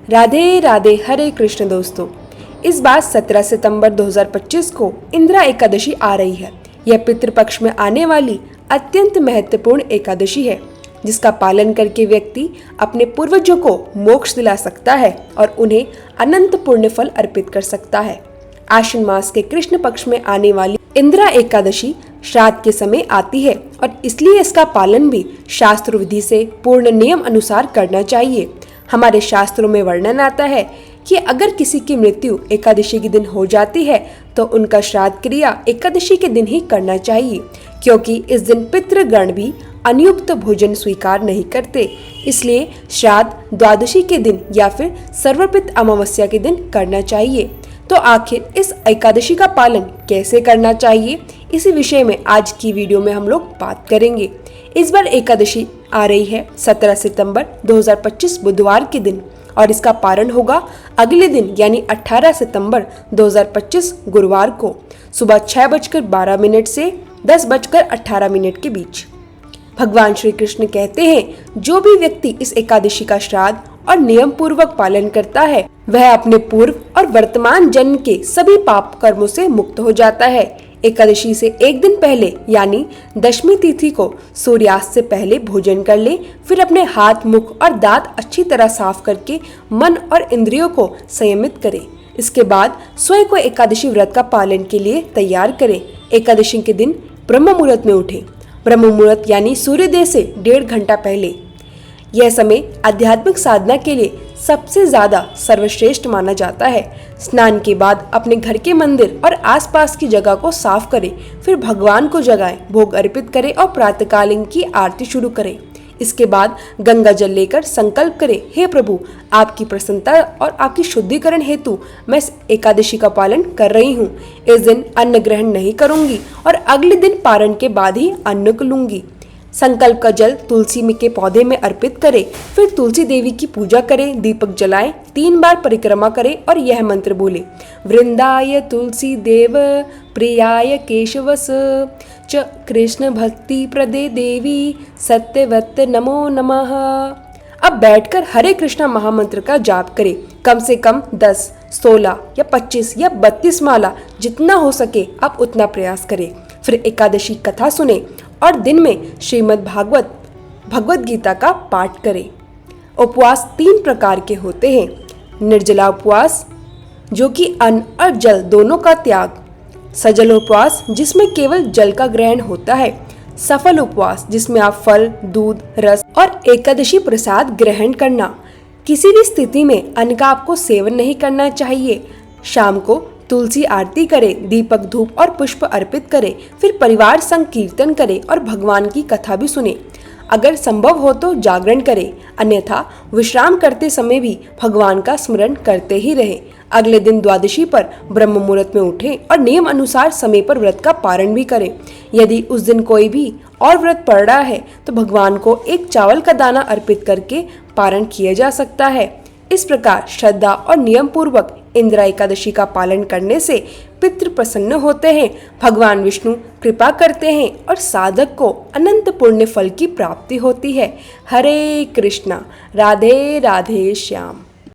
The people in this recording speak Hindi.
राधे राधे, हरे कृष्ण दोस्तों। इस बार 17 सितंबर 2025 को इंदिरा एकादशी आ रही है। यह पितृपक्ष में आने वाली अत्यंत महत्वपूर्ण एकादशी है, जिसका पालन करके व्यक्ति अपने पूर्वजों को मोक्ष दिला सकता है और उन्हें अनंत पुण्य फल अर्पित कर सकता है। आश्विन मास के कृष्ण पक्ष में आने वाली इंदिरा एकादशी श्राद्ध के समय आती है और इसलिए इसका पालन भी शास्त्र विधि से पूर्ण नियम अनुसार करना चाहिए। हमारे शास्त्रों में वर्णन आता है कि अगर किसी की मृत्यु एकादशी के दिन हो जाती है तो उनका श्राद्ध क्रिया एकादशी के दिन ही करना चाहिए, क्योंकि इस दिन पितृगण भी अनियुक्त भोजन स्वीकार नहीं करते। इसलिए श्राद्ध द्वादशी के दिन या फिर सर्वपित अमावस्या के दिन करना चाहिए। तो आखिर इस एकादशी का पालन कैसे करना चाहिए, इसी विषय में आज की वीडियो में हम लोग बात करेंगे। इस बार एकादशी आ रही है 17 सितंबर 2025 बुधवार के दिन और इसका पारण होगा अगले दिन यानी 18 सितंबर 2025 गुरुवार को सुबह 6:12 से 10:18 के बीच। भगवान श्री कृष्ण कहते हैं, जो भी व्यक्ति इस एकादशी का श्राद्ध और नियम पूर्वक पालन करता है वह अपने पूर्व और वर्तमान जन्म के सभी पाप कर्मों से मुक्त हो जाता है। एकादशी से एक दिन पहले यानी दशमी तिथि को सूर्यास्त से पहले भोजन कर ले, फिर अपने हाथ, मुख और दांत अच्छी तरह साफ करके मन और इंद्रियों को संयमित करें। इसके बाद स्वयं को एकादशी व्रत का पालन के लिए तैयार करें। एकादशी के दिन ब्रह्म मुहूर्त में उठें। ब्रह्म मुहूर्त यानी सूर्योदय से 1.5 घंटा पहले। यह समय आध्यात्मिक साधना के लिए सबसे ज्यादा सर्वश्रेष्ठ माना जाता है। स्नान के बाद अपने घर के मंदिर और आसपास की जगह को साफ करें, फिर भगवान को जगाएं, भोग अर्पित करें और प्रातःकालीन की आरती शुरू करें। इसके बाद गंगा जल लेकर संकल्प करें, हे प्रभु, आपकी प्रसन्नता और आपकी शुद्धिकरण हेतु मैं इस एकादशी का पालन कर रही हूँ। इस दिन अन्न ग्रहण नहीं करूंगी और अगले दिन पारण के बाद ही अन्न लूंगी। संकल्प का जल तुलसी के पौधे में अर्पित करें, फिर तुलसी देवी की पूजा करें, दीपक जलाएं, 3 बार परिक्रमा करें और यह मंत्र बोले, वृंदाय तुलसी देव प्रियाय केशवस च कृष्ण भक्ति प्रदे देवी सत्यवत नमो नमः। अब बैठकर हरे कृष्णा महामंत्र का जाप करें। कम से कम 10, 16 या 25 या 32 माला जितना हो सके आप उतना प्रयास करें। फिर एकादशी कथा सुने और दिन में श्रीमद् भगवत गीता का पाठ करें। उपवास 3 प्रकार के होते हैं। निर्जला उपवास, जो कि अन्न और जल दोनों का त्याग। सजल उपवास, जिसमें केवल जल का ग्रहण होता है। सफल उपवास, जिसमें आप फल, दूध, रस और एकादशी प्रसाद ग्रहण करना। किसी भी स्थिति में अन्न का आपको सेवन नहीं करना चाहिए। शाम को तुलसी आरती करें, दीपक, धूप और पुष्प अर्पित करें, फिर परिवार संग कीर्तन करें और भगवान की कथा भी सुने। अगर संभव हो तो जागरण करें, अन्यथा विश्राम करते समय भी भगवान का स्मरण करते ही रहें। अगले दिन द्वादशी पर ब्रह्म मुहूर्त में उठें और नियम अनुसार समय पर व्रत का पारण भी करें। यदि उस दिन कोई भी और व्रत पड़ रहा है तो भगवान को एक चावल का दाना अर्पित करके पारण किया जा सकता है। इस प्रकार श्रद्धा और नियम पूर्वक इंदिरा एकादशी का पालन करने से पितृ प्रसन्न होते हैं, भगवान विष्णु कृपा करते हैं और साधक को अनंत पुण्य फल की प्राप्ति होती है। हरे कृष्णा, राधे राधे श्याम।